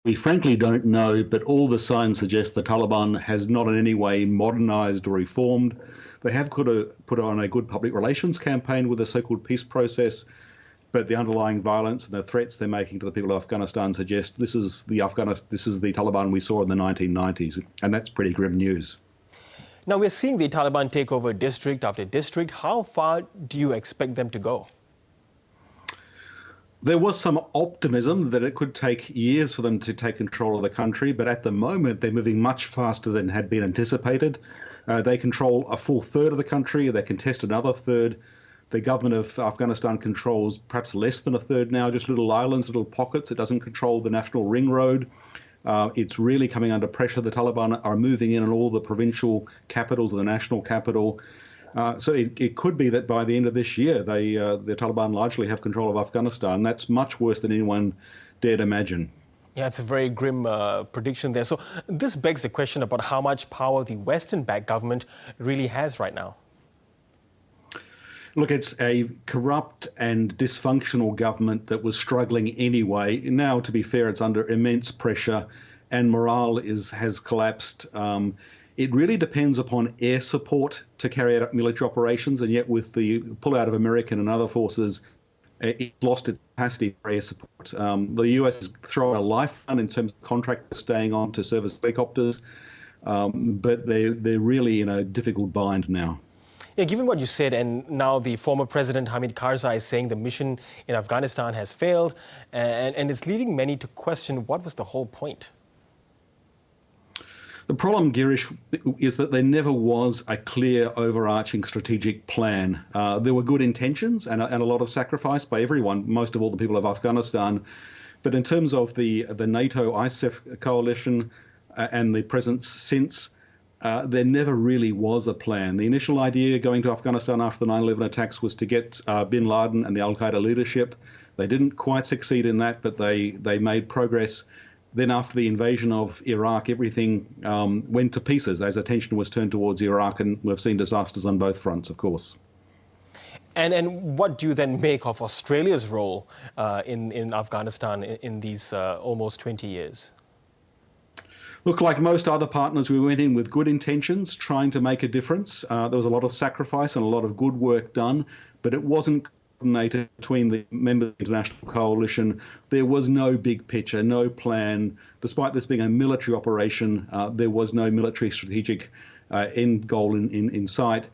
We frankly don't know, but all the signs suggest the Taliban has not in any way modernized or reformed. They have put on a good public relations campaign with the so-called peace process, but the underlying violence and the threats they're making to the people of Afghanistan suggest this is the Taliban we saw in the 1990s, and that's pretty grim news. Now we're seeing the Taliban take over district after district. How far do you expect them to go? There was some optimism that it could take years for them to take control of the country, but at the moment they're moving much faster than had been anticipated. They control a full third of the country. They contest another third. The government of Afghanistan controls perhaps less than a third now, just little islands, little pockets. It doesn't control the national ring road. It's really coming under pressure. The Taliban are moving in on all the provincial capitals of the national capital. So it could be that by the end of this year, the Taliban largely have control of Afghanistan. That's much worse than anyone dared imagine. Yeah, it's a very grim prediction there. So this begs the question about how much power the Western-backed government really has right now. Look, it's a corrupt and dysfunctional government that was struggling anyway. Now, to be fair, it's under immense pressure and morale has collapsed. It really depends upon air support to carry out military operations, and yet with the pullout of American and other forces, it's lost its capacity for air support. The US is throwing a lifeline in terms of contractors staying on to service helicopters, but they're really in a difficult bind now. Yeah, given what you said, and now the former President Hamid Karzai is saying the mission in Afghanistan has failed, and it's leading many to question what was the whole point. The problem, Girish, is that there never was a clear, overarching strategic plan. There were good intentions and a lot of sacrifice by everyone, most of all the people of Afghanistan. But in terms of the NATO ISAF coalition and the presence since, there never really was a plan. The initial idea going to Afghanistan after the 9/11 attacks was to get bin Laden and the Al Qaeda leadership. They didn't quite succeed in that, but they made progress. Then after the invasion of Iraq, everything went to pieces as attention was turned towards Iraq, and we've seen disasters on both fronts, of course. And what do you then make of Australia's role in Afghanistan in these almost 20 years? Look, like most other partners, we went in with good intentions, trying to make a difference. There was a lot of sacrifice and a lot of good work done, but it wasn't coordinated between the members of the international coalition. There was no big picture, no plan. Despite this being a military operation, there was no military strategic end goal in sight.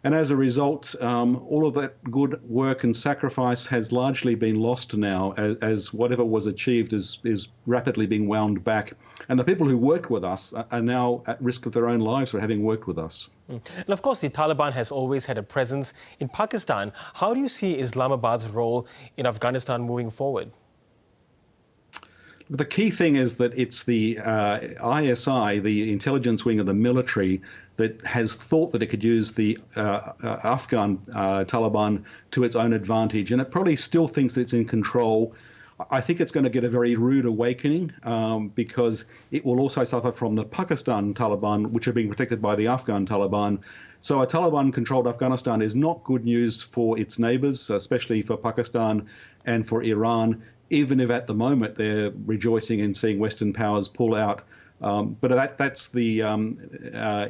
And as a result, all of that good work and sacrifice has largely been lost now, as whatever was achieved is rapidly being wound back. And the people who worked with us are now at risk of their own lives for having worked with us. And of course, the Taliban has always had a presence in Pakistan. How do you see Islamabad's role in Afghanistan moving forward? The key thing is that it's the ISI, the intelligence wing of the military, that has thought that it could use the Afghan Taliban to its own advantage. And it probably still thinks that it's in control. I think it's going to get a very rude awakening because it will also suffer from the Pakistan Taliban, which are being protected by the Afghan Taliban. So a Taliban-controlled Afghanistan is not good news for its neighbours, especially for Pakistan and for Iran, even if at the moment they're rejoicing in seeing Western powers pull out. But that's the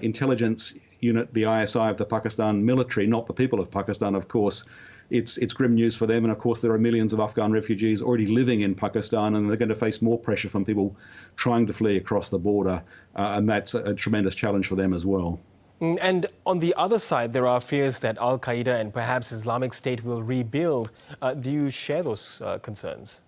intelligence unit, the ISI of the Pakistan military, not the people of Pakistan, of course. It's grim news for them. And of course, there are millions of Afghan refugees already living in Pakistan, and they're going to face more pressure from people trying to flee across the border. And that's a tremendous challenge for them as well. And on the other side, there are fears that Al Qaeda and perhaps Islamic State will rebuild. Do you share those concerns?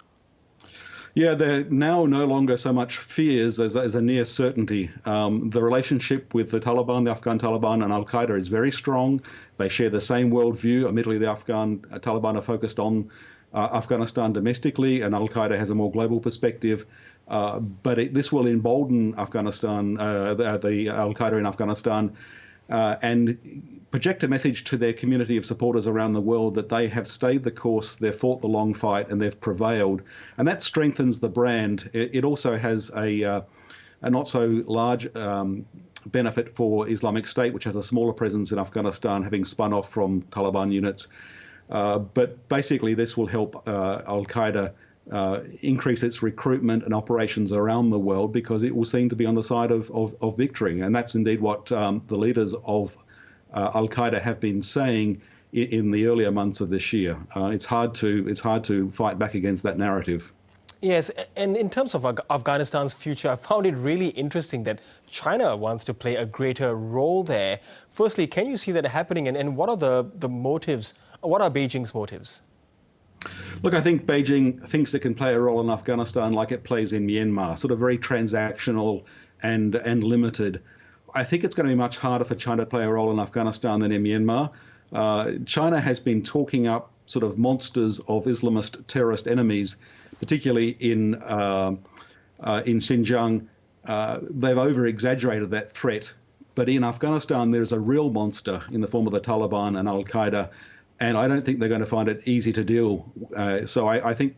Yeah, they're now no longer so much fears as a near certainty. The relationship with the Taliban, the Afghan Taliban and Al Qaeda is very strong. They share the same worldview. Admittedly, the Afghan Taliban are focused on Afghanistan domestically, and Al Qaeda has a more global perspective. But this will embolden Afghanistan, the Al Qaeda in Afghanistan, and project a message to their community of supporters around the world that they have stayed the course, they've fought the long fight, and they've prevailed. And that strengthens the brand. It also has a not so large benefit for Islamic State, which has a smaller presence in Afghanistan, having spun off from Taliban units. But basically, this will help Al Qaeda increase its recruitment and operations around the world, because it will seem to be on the side of victory. And that's indeed what the leaders of Al Qaeda have been saying in the earlier months of this year. It's hard to fight back against that narrative. Yes, and in terms of Afghanistan's future, I found it really interesting that China wants to play a greater role there. Firstly, can you see that happening, and what are the motives? What are Beijing's motives? Look, I think Beijing thinks it can play a role in Afghanistan like it plays in Myanmar, sort of very transactional and limited. I think it's going to be much harder for China to play a role in Afghanistan than in Myanmar. China has been talking up sort of monsters of Islamist terrorist enemies, particularly in Xinjiang. They've over-exaggerated that threat, but in Afghanistan there's a real monster in the form of the Taliban and Al Qaeda, and I don't think they're going to find it easy to deal. So I think,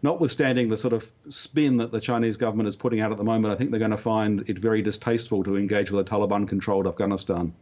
notwithstanding the sort of spin that the Chinese government is putting out at the moment, I think they're going to find it very distasteful to engage with a Taliban-controlled Afghanistan.